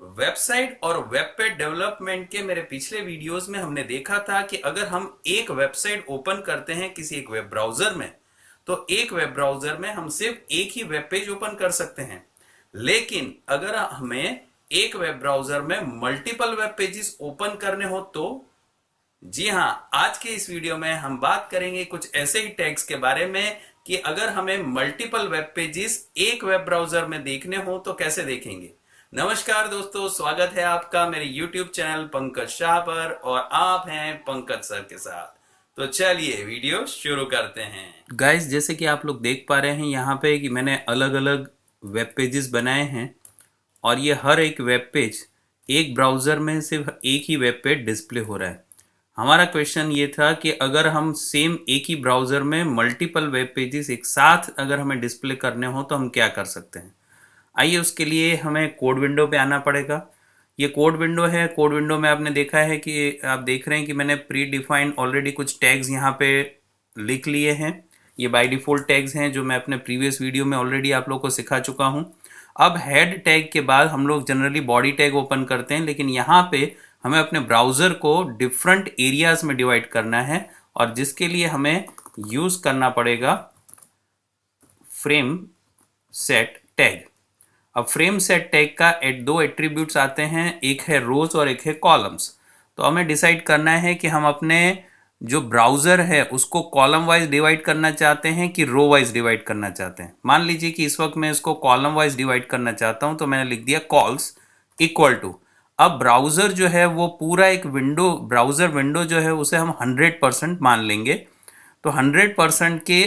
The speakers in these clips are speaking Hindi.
वेबसाइट और वेब पेज डेवलपमेंट के मेरे पिछले वीडियोस में हमने देखा था कि अगर हम एक वेबसाइट ओपन करते हैं किसी एक वेब ब्राउजर में, तो एक वेब ब्राउजर में हम सिर्फ एक ही वेब पेज ओपन कर सकते हैं। लेकिन अगर हमें एक वेब ब्राउजर में मल्टीपल वेब पेजेस ओपन करने हो तो जी हाँ, आज के इस वीडियो में हम बात करेंगे कुछ ऐसे ही टैग्स के बारे में कि अगर हमें मल्टीपल वेब पेजेस एक वेब ब्राउजर में देखने हो तो कैसे देखेंगे। नमस्कार दोस्तों, स्वागत है आपका मेरे YouTube चैनल पंकज शाह पर और आप हैं पंकज सर के साथ। तो चलिए वीडियो शुरू करते हैं। गाइस, जैसे कि आप लोग देख पा रहे हैं यहाँ पे कि मैंने अलग अलग वेब पेजेस बनाए हैं और ये हर एक वेब पेज एक ब्राउजर में सिर्फ एक ही वेब पेज डिस्प्ले हो रहा है। हमारा क्वेश्चन ये था कि अगर हम सेम एक ही ब्राउजर में मल्टीपल वेब पेजेस एक साथ अगर हमें डिस्प्ले करने हो तो हम क्या कर सकते हैं। आइए, उसके लिए हमें कोड विंडो पे आना पड़ेगा। ये कोड विंडो है। कोड विंडो में आपने देखा है कि आप देख रहे हैं कि मैंने प्री डिफाइंड ऑलरेडी कुछ टैग्स यहाँ पे लिख लिए हैं। ये बाय डिफ़ॉल्ट टैग्स हैं जो मैं अपने प्रीवियस वीडियो में ऑलरेडी आप लोग को सिखा चुका हूँ। अब हेड टैग के बाद हम लोग जनरली बॉडी टैग ओपन करते हैं, लेकिन यहाँ पे हमें अपने ब्राउज़र को डिफरेंट एरियाज में डिवाइड करना है और जिसके लिए हमें यूज़ करना पड़ेगा फ्रेम सेट टैग। अब फ्रेम सेट टैग का दो एट्रीब्यूट्स आते हैं, एक है रोज और एक है कॉलम्स। तो हमें डिसाइड करना है कि हम अपने जो ब्राउज़र है उसको कॉलम वाइज डिवाइड करना चाहते हैं कि रो वाइज डिवाइड करना चाहते हैं। मान लीजिए कि इस वक्त मैं इसको कॉलम वाइज डिवाइड करना चाहता हूं, तो मैंने लिख दिया कॉल्स इक्वल टू। अब ब्राउज़र जो है वो पूरा एक विंडो, ब्राउज़र विंडो जो है उसे हम 100% मान लेंगे। तो 100% के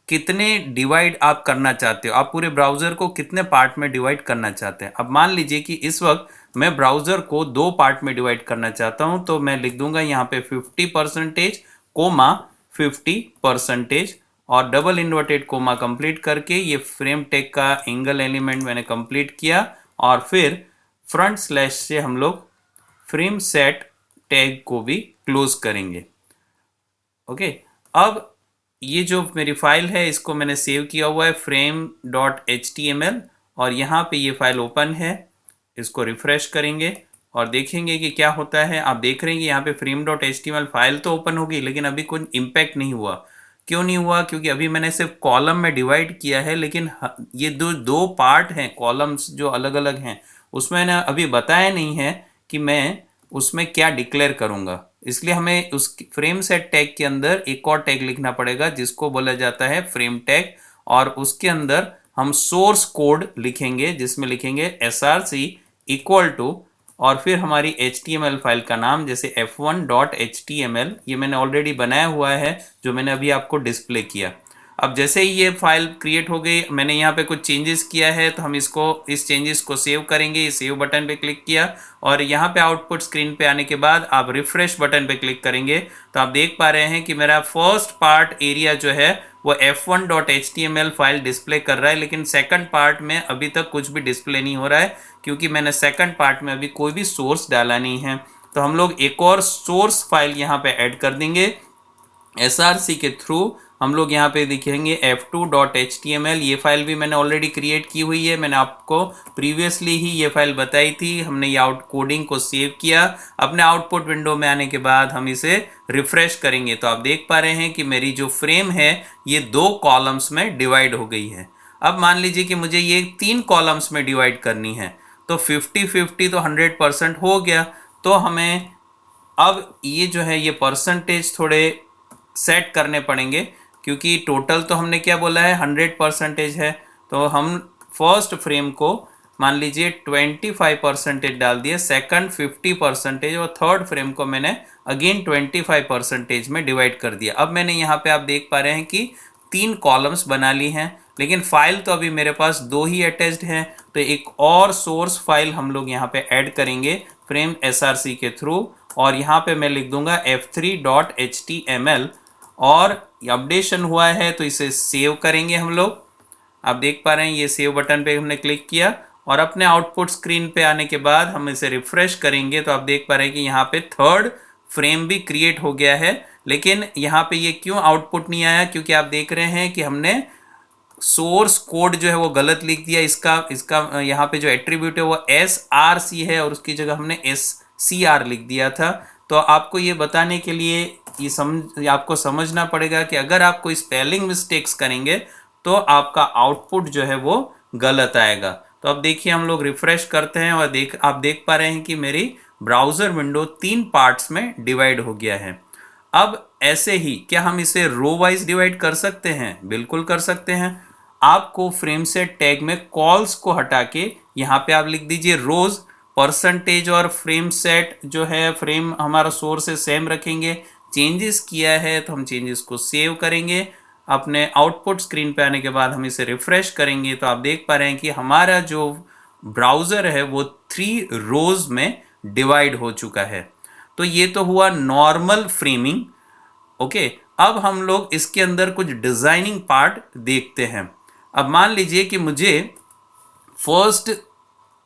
कितने डिवाइड आप करना चाहते हो, आप पूरे ब्राउज़र को कितने पार्ट में डिवाइड करना चाहते हैं। अब मान लीजिए कि इस वक्त मैं ब्राउज़र को दो पार्ट में डिवाइड करना चाहता हूं, तो मैं लिख दूंगा यहाँ पे 50% कोमा 50% और डबल इन्वर्टेड कोमा कंप्लीट करके ये फ्रेम टैग का एंगल एलिमेंट मैंने कंप्लीट किया और फिर फ्रंट स्लैश से हम लोग फ्रेम सेट टैग को भी क्लोज करेंगे। ओके, अब ये जो मेरी फाइल है इसको मैंने सेव किया हुआ है frame.html और यहाँ पे ये फाइल ओपन है। इसको रिफ्रेश करेंगे और देखेंगे कि क्या होता है। आप देख रहे हैं कि यहाँ पे frame.html फाइल तो ओपन होगी, लेकिन अभी कोई इम्पैक्ट नहीं हुआ। क्यों नहीं हुआ? क्योंकि अभी मैंने सिर्फ कॉलम में डिवाइड किया है, लेकिन ये दो दो पार्ट हैं, कॉलम्स जो अलग अलग हैं, उसमें मैंने अभी बताया नहीं है कि मैं उसमें क्या डिक्लेयर करूंगा। इसलिए हमें उस फ्रेम सेट टैग के अंदर एक और टैग लिखना पड़ेगा जिसको बोला जाता है फ्रेम टैग, और उसके अंदर हम सोर्स कोड लिखेंगे जिसमें लिखेंगे src इक्वल टू और फिर हमारी HTML फाइल का नाम, जैसे f1.html ये मैंने ऑलरेडी बनाया हुआ है जो मैंने अभी आपको डिस्प्ले किया। अब जैसे ही ये फाइल क्रिएट हो गई, मैंने यहाँ पे कुछ चेंजेस किया है तो हम इसको इस चेंजेस को सेव करेंगे। सेव बटन पे क्लिक किया और यहाँ पे आउटपुट स्क्रीन पे आने के बाद आप रिफ्रेश बटन पे क्लिक करेंगे तो आप देख पा रहे हैं कि मेरा फर्स्ट पार्ट एरिया जो है वो f1.html फाइल डिस्प्ले कर रहा है, लेकिन सेकंड पार्ट में अभी तक कुछ भी डिस्प्ले नहीं हो रहा है क्योंकि मैंने सेकंड पार्ट में अभी कोई भी सोर्स डाला नहीं है। तो हम लोग एक और सोर्स फाइल यहाँ पे ऐड कर देंगे src के थ्रू। हम लोग यहाँ पे दिखेंगे f2.html। ये फाइल भी मैंने ऑलरेडी क्रिएट की हुई है, मैंने आपको प्रीवियसली ही ये फाइल बताई थी। हमने ये आउट कोडिंग को सेव किया। अपने आउटपुट विंडो में आने के बाद हम इसे रिफ्रेश करेंगे तो आप देख पा रहे हैं कि मेरी जो फ्रेम है ये दो कॉलम्स में डिवाइड हो गई है। अब मान लीजिए कि मुझे ये तीन कॉलम्स में डिवाइड करनी है, तो 50-50 तो 100% हो गया। तो हमें अब ये जो है ये परसेंटेज थोड़े सेट करने पड़ेंगे क्योंकि टोटल तो हमने क्या बोला है 100% है। तो हम फर्स्ट फ्रेम को मान लीजिए 25% डाल दिए, सेकंड 50% और थर्ड फ्रेम को मैंने अगेन 25% में डिवाइड कर दिया। अब मैंने यहाँ पे आप देख पा रहे हैं कि तीन कॉलम्स बना ली हैं, लेकिन फाइल तो अभी मेरे पास दो ही अटैच्ड हैं। तो एक और सोर्स फाइल हम लोग यहाँ पे ऐड करेंगे फ्रेम src के थ्रू और यहाँ पे मैं लिख दूंगा f3.html और अपडेशन हुआ है तो इसे सेव करेंगे हम लोग। आप देख पा रहे हैं ये सेव बटन पे हमने क्लिक किया और अपने आउटपुट स्क्रीन पे आने के बाद हम इसे रिफ्रेश करेंगे तो आप देख पा रहे हैं कि यहाँ पे थर्ड फ्रेम भी क्रिएट हो गया है। लेकिन यहाँ पे ये क्यों आउटपुट नहीं आया? क्योंकि आप देख रहे हैं कि हमने सोर्स कोड जो है वो गलत लिख दिया, इसका इसका यहाँ पे जो एट्रीब्यूट है वो SRC है और उसकी जगह हमने SCR लिख दिया था। तो आपको ये बताने के लिए ये आपको समझना पड़ेगा कि अगर आप कोई स्पेलिंग मिस्टेक्स करेंगे तो आपका आउटपुट जो है वो गलत आएगा। तो अब देखिए हम लोग रिफ्रेश करते हैं और आप देख पा रहे हैं कि मेरी ब्राउजर विंडो 3 पार्ट्स में डिवाइड हो गया है। अब ऐसे ही क्या हम इसे रो वाइज डिवाइड कर सकते हैं? बिल्कुल कर सकते हैं। आपको फ्रेम सेट टैग में कॉल्स को हटा के यहाँ पे आप लिख दीजिए रोज परसेंटेज, और फ्रेम सेट जो है फ्रेम हमारा सोर्स है सेम रखेंगे। चेंजेस किया है तो हम चेंजेस को सेव करेंगे। अपने आउटपुट स्क्रीन पे आने के बाद हम इसे रिफ्रेश करेंगे तो आप देख पा रहे हैं कि हमारा जो ब्राउज़र है वो 3 रोज में डिवाइड हो चुका है। तो ये तो हुआ नॉर्मल फ्रेमिंग। ओके, अब हम लोग इसके अंदर कुछ डिजाइनिंग पार्ट देखते हैं। अब मान लीजिए कि मुझे फर्स्ट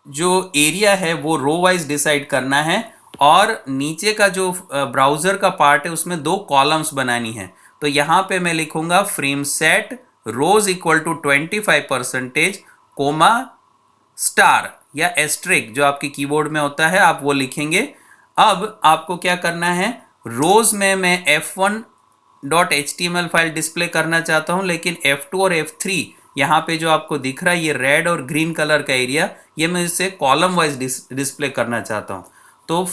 जो एरिया है वो रो वाइज डिसाइड करना है और नीचे का जो ब्राउजर का पार्ट है उसमें 2 कॉलम्स बनानी है। तो यहां पे मैं लिखूंगा frame set rows equal to 25% comma star या एस्ट्रिक जो आपके कीबोर्ड में होता है आप वो लिखेंगे। अब आपको क्या करना है, रोज में मैं f1.html फाइल डिस्प्ले करना चाहता हूं, लेकिन f2 और f3 यहाँ पे जो आपको दिख रहा है ये रेड और ग्रीन कलर का एरिया, ये मैं इसे कॉलम वाइज डिस्प्ले करना चाहता हूँ। तो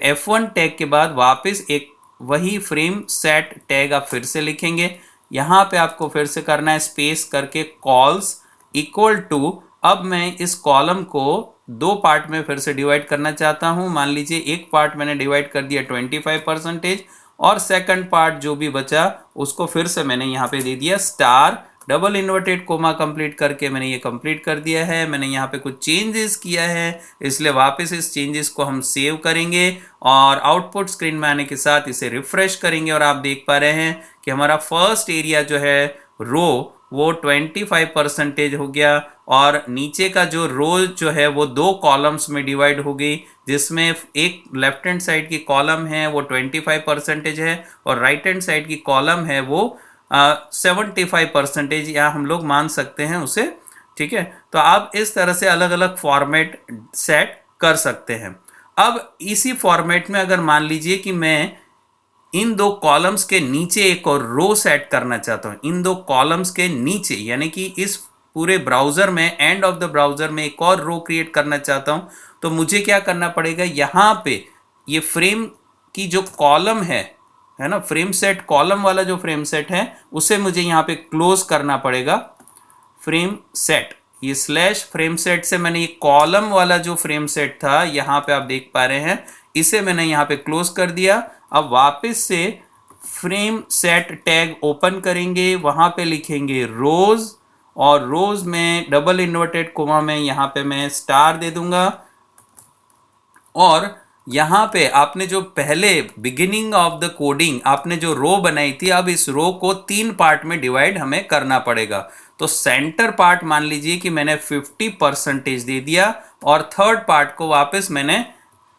F1 टैग के बाद वापस एक वही फ्रेम सेट टैग आप फिर से लिखेंगे। यहाँ पे आपको फिर से करना है स्पेस करके कॉल्स इक्वल टू, अब मैं इस कॉलम को 2 पार्ट में फिर से डिवाइड करना चाहता हूँ। मान लीजिए एक पार्ट मैंने डिवाइड कर दिया 25% और सेकंड पार्ट जो भी बचा उसको फिर से मैंने यहाँ पे दे दिया star double inverted coma complete करके मैंने ये कंप्लीट कर दिया है। मैंने यहाँ पे कुछ चेंजेस किया है इसलिए वापस इस चेंजेस को हम सेव करेंगे और आउटपुट स्क्रीन में आने के साथ इसे रिफ्रेश करेंगे और आप देख पा रहे हैं कि हमारा फर्स्ट एरिया जो है रो वो 25% हो गया और नीचे का जो रो जो है वो 2 कॉलम्स में डिवाइड हो गई, जिसमें एक लेफ्ट हैंड साइड की कॉलम है वो 25% है और राइट हैंड साइड की कॉलम है वो 75% या हम लोग मान सकते हैं उसे। ठीक है, तो आप इस तरह से अलग अलग फॉर्मेट सेट कर सकते हैं। अब इसी फॉर्मेट में अगर मान लीजिए कि मैं इन 2 कॉलम्स के नीचे एक और रो सेट करना चाहता हूं, इन 2 कॉलम्स के नीचे यानी कि इस पूरे ब्राउजर में एंड ऑफ द ब्राउजर में एक और रो क्रिएट करना चाहता हूं, तो मुझे क्या करना पड़ेगा, यहां पे ये फ्रेम की जो कॉलम है ना, फ्रेम सेट कॉलम वाला जो फ्रेम सेट है उसे मुझे यहाँ पे क्लोज करना पड़ेगा। फ्रेम सेट, ये स्लैश फ्रेम सेट से मैंने ये कॉलम वाला जो फ्रेम सेट था यहाँ पे आप देख पा रहे हैं इसे मैंने यहाँ पे क्लोज कर दिया। अब वापस से फ्रेम सेट टैग ओपन करेंगे, वहां पे लिखेंगे रोज और रोज में डबल इन्वर्टेड कोमा में यहाँ पे मैं स्टार दे दूंगा और यहाँ पे आपने जो पहले बिगिनिंग ऑफ द कोडिंग आपने जो रो बनाई थी, अब इस रो को 3 पार्ट में डिवाइड हमें करना पड़ेगा। तो सेंटर पार्ट मान लीजिए कि मैंने 50% दे दिया और थर्ड पार्ट को वापस मैंने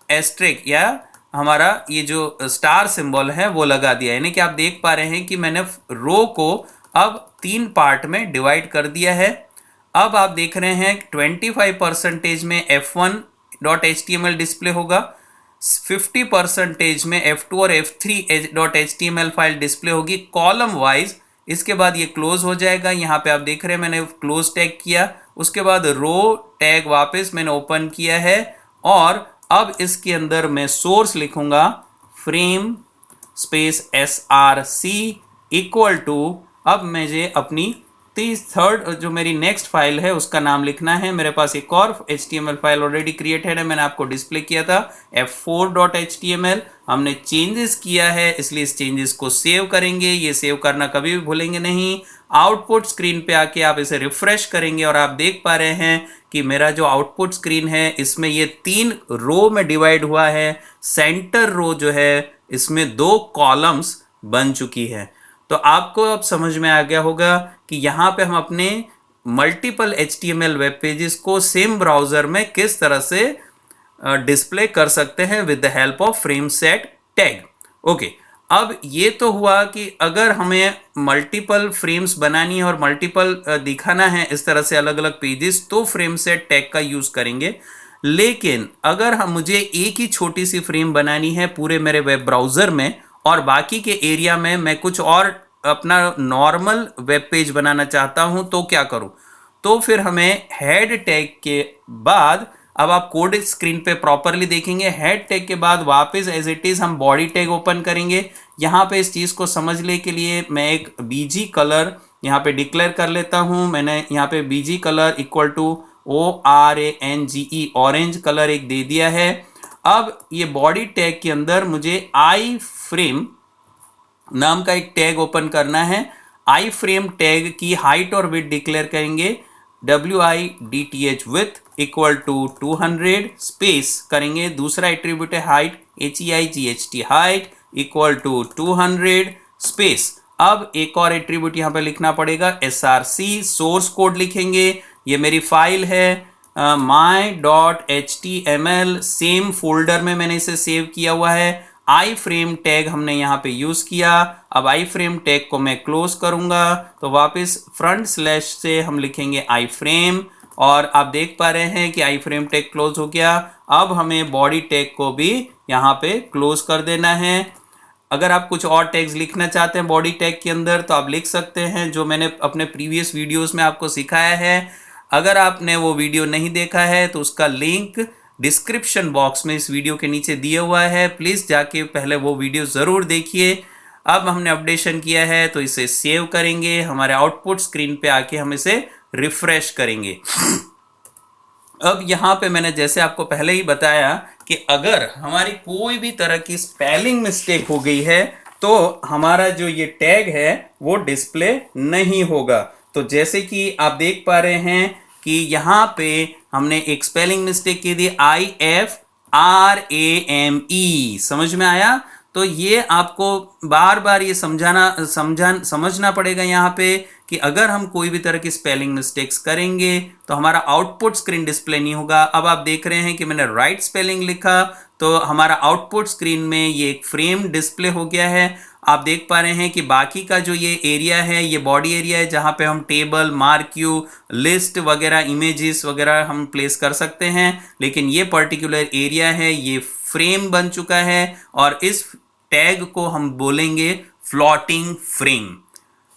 एस्ट्रिक या हमारा ये जो स्टार सिंबल है वो लगा दिया, यानी कि आप देख पा रहे हैं कि मैंने रो को अब 3 पार्ट में डिवाइड कर दिया है। अब आप देख रहे हैं 25% में f1.html डिस्प्ले होगा, 50% में f2 और f3.html फाइल डिस्प्ले होगी कॉलम वाइज। इसके बाद ये क्लोज हो जाएगा। यहाँ पे आप देख रहे हैं मैंने क्लोज टैग किया, उसके बाद रो टैग वापस मैंने ओपन किया है और अब इसके अंदर मैं सोर्स लिखूंगा frame space SRC equal to, अब मुझे अपनी थर्ड जो मेरी नेक्स्ट फाइल है उसका नाम लिखना है। मेरे पास एक और HTML फाइल ऑलरेडी क्रिएटेड है, मैंने आपको डिस्प्ले किया था f4.html। हमने चेंजेस किया है इसलिए इस चेंजेस को सेव करेंगे, ये सेव करना कभी भी भूलेंगे नहीं। आउटपुट स्क्रीन पे आके आप इसे रिफ्रेश करेंगे और आप देख पा रहे हैं कि मेरा जो आउटपुट स्क्रीन है इसमें ये 3 रो में डिवाइड हुआ है। सेंटर रो जो है इसमें 2 कॉलम्स बन चुकी है। तो आपको अब समझ में आ गया होगा कि यहाँ पे हम अपने मल्टीपल HTML वेब पेजेस को सेम ब्राउजर में किस तरह से डिस्प्ले कर सकते हैं with the help of frame set tag. Okay, अब ये तो हुआ कि अगर हमें मल्टीपल फ्रेम्स बनानी है और मल्टीपल दिखाना है इस तरह से अलग अलग पेजेस, तो फ्रेम सेट टैग का यूज करेंगे। लेकिन अगर हम मुझे एक ही छोटी सी फ्रेम बनानी है पूरे मेरे वेब ब्राउजर में और बाकी के एरिया में मैं कुछ और अपना नॉर्मल वेब पेज बनाना चाहता हूं, तो क्या करूं? तो फिर हमें हेड टैग के बाद, अब आप कोड स्क्रीन पे प्रॉपरली देखेंगे, हेड टैग के बाद वापस एज इट इज हम बॉडी टैग ओपन करेंगे। यहाँ पे इस चीज को समझने के लिए मैं एक बीजी कलर यहाँ पे डिक्लेयर कर लेता हूं। मैंने यहाँ पे BG colour equal to ORANGE, orange colour एक दे दिया है। अब ये बॉडी टैग के अंदर मुझे आई फ्रेम नाम का एक टैग ओपन करना है। आई फ्रेम टैग की हाइट और विड्थ डिक्लेयर करेंगे, WIDTH width equal to 200 space करेंगे। दूसरा एट्रीब्यूट है height, HEIGHT height equal to 200 space. अब एक और एट्रीब्यूट यहां पे लिखना पड़ेगा, SRC सोर्स कोड लिखेंगे। ये मेरी फाइल है my.html, सेम फोल्डर में मैंने इसे सेव किया हुआ है। आई फ्रेम टैग हमने यहाँ पे यूज किया। अब आई फ्रेम टैग को मैं क्लोज करूंगा तो वापस फ्रंट स्लैश से हम लिखेंगे आई फ्रेम, और आप देख पा रहे हैं कि आई फ्रेम टैग क्लोज हो गया। अब हमें बॉडी टैग को भी यहाँ पे क्लोज कर देना है। अगर आप कुछ और टैग्स लिखना चाहते हैं बॉडी टैग के अंदर तो आप लिख सकते हैं, जो मैंने अपने प्रीवियस वीडियोस में आपको सिखाया है। अगर आपने वो वीडियो नहीं देखा है तो उसका लिंक डिस्क्रिप्शन बॉक्स में इस वीडियो के नीचे दिया हुआ है, प्लीज जाके पहले वो वीडियो जरूर देखिए। अब हमने अपडेशन किया है तो इसे सेव करेंगे, हमारे आउटपुट स्क्रीन पे आके हम इसे रिफ्रेश करेंगे। अब यहां पे मैंने जैसे आपको पहले ही बताया कि अगर हमारी कोई भी तरह की स्पेलिंग मिस्टेक हो गई है तो हमारा जो ये टैग है वो डिस्प्ले नहीं होगा। तो जैसे कि आप देख पा रहे हैं कि यहां पे हमने एक स्पेलिंग मिस्टेक की थी, IFRAME, समझ में आया? तो ये आपको बार बार ये समझना पड़ेगा यहाँ पे कि अगर हम कोई भी तरह की स्पेलिंग मिस्टेक्स करेंगे तो हमारा आउटपुट स्क्रीन डिस्प्ले नहीं होगा। अब आप देख रहे हैं कि मैंने राइट स्पेलिंग लिखा तो हमारा आउटपुट स्क्रीन में ये एक फ्रेम डिस्प्ले हो गया है। आप देख पा रहे हैं कि बाकी का जो ये एरिया है ये बॉडी एरिया है, जहां पे हम टेबल, मार्क्यू, लिस्ट वगैरह, इमेजेस वगैरह हम प्लेस कर सकते हैं। लेकिन ये पर्टिकुलर एरिया है, ये फ्रेम बन चुका है और इस टैग को हम बोलेंगे फ्लोटिंग फ्रेम।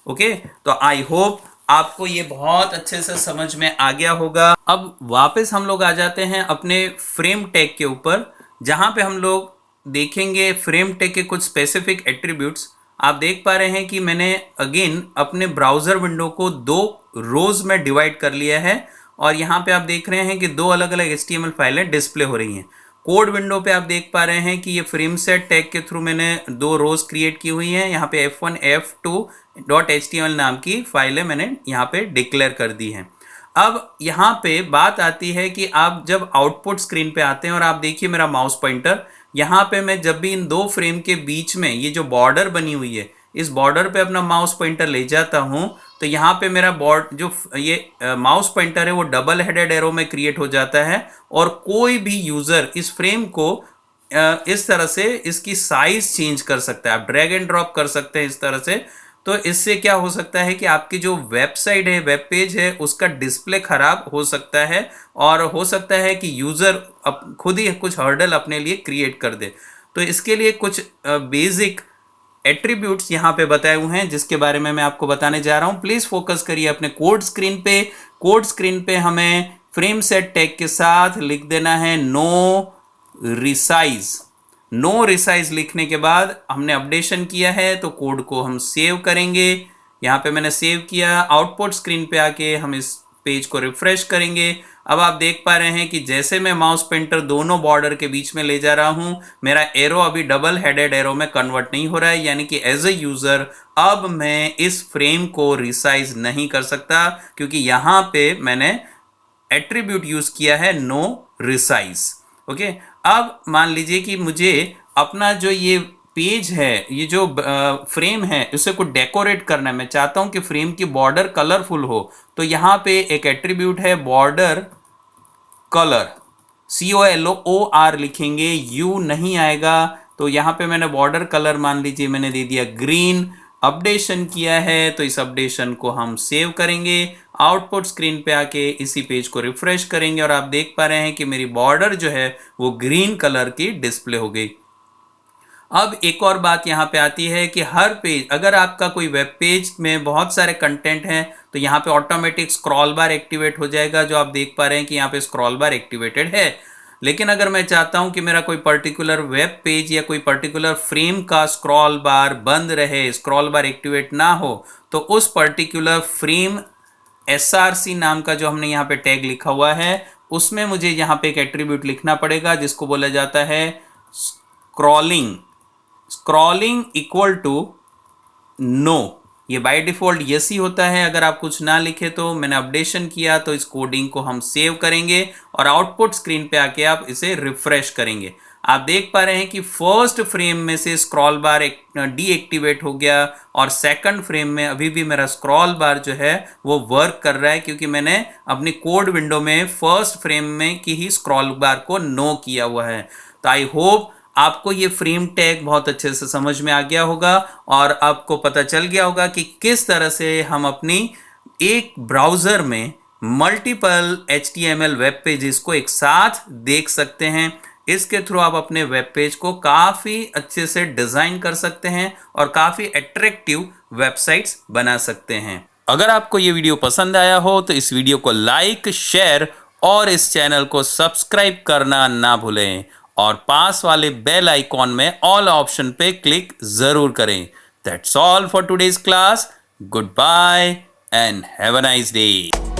ओके, तो आई होप आपको ये बहुत अच्छे से समझ में आ गया होगा। अब वापस हम लोग आ जाते हैं अपने फ्रेम टैग के ऊपर, जहां पे हम लोग देखेंगे फ्रेम टैग के कुछ स्पेसिफिक एट्रीब्यूट्स। आप देख पा रहे हैं कि मैंने अगेन अपने ब्राउजर विंडो को 2 रोज में डिवाइड कर लिया है और यहाँ पे आप देख रहे हैं कि 2 अलग अलग HTML फाइलें डिस्प्ले हो रही हैं। कोड विंडो पे आप देख पा रहे हैं कि ये फ्रेम सेट टैग के थ्रू मैंने 2 रोज क्रिएट की हुई हैं। यहाँ पे F1 F2.html नाम की फाइलें मैंने यहाँ पे डिक्लेयर कर दी हैं। अब यहाँ पे बात आती है कि आप जब आउटपुट स्क्रीन पे आते हैं और आप देखिए मेरा माउस पॉइंटर, यहाँ पे मैं जब भी इन 2 फ्रेम के बीच में ये जो बॉर्डर बनी हुई है इस बॉर्डर पे अपना माउस पॉइंटर ले जाता हूँ तो यहाँ पे मेरा जो ये माउस पॉइंटर है वो डबल हेडेड एरो में क्रिएट हो जाता है और कोई भी यूजर इस फ्रेम को इस तरह से इसकी साइज चेंज कर सकता है। आप ड्रैग एंड ड्रॉप कर सकते हैं इस तरह से। तो इससे क्या हो सकता है कि आपकी जो वेबसाइट है, वेब पेज है, उसका डिस्प्ले खराब हो सकता है और हो सकता है कि यूजर खुद ही कुछ हर्डल अपने लिए क्रिएट कर दे। तो इसके लिए कुछ बेसिक एट्रीब्यूट्स यहाँ पे बताए हुए हैं जिसके बारे में मैं आपको बताने जा रहा हूँ। प्लीज फोकस करिए अपने कोड स्क्रीन पे। कोड स्क्रीन पे हमें फ्रेम सेट टैग के साथ लिख देना है नो रिसाइज। नो रिसाइज लिखने के बाद हमने अपडेशन किया है तो कोड को हम सेव करेंगे। यहाँ पे मैंने सेव किया। आउटपुट स्क्रीन पे आके हम इस पेज को रिफ्रेश करेंगे। अब आप देख पा रहे हैं कि जैसे मैं माउस पॉइंटर दोनों बॉर्डर के बीच में ले जा रहा हूं, मेरा एरो अभी डबल हेडेड एरो में कन्वर्ट नहीं हो रहा है, यानी कि एज ए यूजर अब मैं इस फ्रेम को रिसाइज नहीं कर सकता क्योंकि यहां पे मैंने एट्रीब्यूट यूज किया है नो रिसाइज। ओके, अब मान लीजिए कि मुझे अपना जो ये पेज है, ये जो फ्रेम है, उसे कुछ डेकोरेट करना है। मैं चाहता हूं कि फ्रेम की बॉर्डर कलरफुल हो, तो यहां पे एक एट्रीब्यूट है बॉर्डर कलर, COLOR लिखेंगे, U नहीं आएगा। तो यहाँ पे मैंने बॉर्डर कलर मान लीजिए मैंने दे दिया ग्रीन, अपडेशन किया है। तो इस अपडेशन को हम सेव करेंगे, आउटपुट स्क्रीन पे आके इसी पेज को रिफ्रेश करेंगे और आप देख पा रहे हैं कि मेरी बॉर्डर जो है वो ग्रीन कलर की डिस्प्ले हो गई। अब एक और बात यहाँ पे आती है कि हर पेज, अगर आपका कोई वेब पेज में बहुत सारे कंटेंट हैं तो यहाँ पे ऑटोमेटिक स्क्रॉल बार एक्टिवेट हो जाएगा, जो आप देख पा रहे हैं कि यहाँ पे स्क्रॉल बार एक्टिवेटेड है। लेकिन अगर मैं चाहता हूं कि मेरा कोई पर्टिकुलर वेब पेज या कोई पर्टिकुलर फ्रेम का स्क्रॉल बार बंद रहे, स्क्रॉल बार एक्टिवेट ना हो, तो उस पर्टिकुलर फ्रेम SRC नाम का जो हमने यहाँ पे टैग लिखा हुआ है उसमें मुझे यहाँ पे एक एट्रीब्यूट लिखना पड़ेगा जिसको बोला जाता है scrolling. Scrolling equal to no. ये बाय डिफॉल्ट यस ही होता है, अगर आप कुछ ना लिखे तो। मैंने अपडेशन किया तो इस कोडिंग को हम सेव करेंगे और आउटपुट स्क्रीन पे आके आप इसे रिफ्रेश करेंगे। आप देख पा रहे हैं कि फर्स्ट फ्रेम में से स्क्रॉल बार डीएक्टिवेट हो गया और सेकंड फ्रेम में अभी भी मेरा स्क्रॉल बार जो है वो वर्क कर रहा है, क्योंकि मैंने अपनी कोड विंडो में फर्स्ट फ्रेम में की ही स्क्रॉल बार को नो किया हुआ है। तो आई होप आपको ये फ्रेम टैग बहुत अच्छे से समझ में आ गया होगा और आपको पता चल गया होगा कि किस तरह से हम अपनी एक ब्राउजर में मल्टीपल HTML वेब पेजेस को एक साथ देख सकते हैं। इसके थ्रू आप अपने वेब पेज को काफी अच्छे से डिजाइन कर सकते हैं और काफी अट्रैक्टिव वेबसाइट्स बना सकते हैं। अगर आपको ये वीडियो पसंद आया हो तो इस वीडियो को लाइक, शेयर और इस चैनल को सब्सक्राइब करना ना भूलें और पास वाले बेल आइकॉन में ऑल ऑप्शन पे क्लिक जरूर करें। That's all for today's class. Good bye and have a nice day.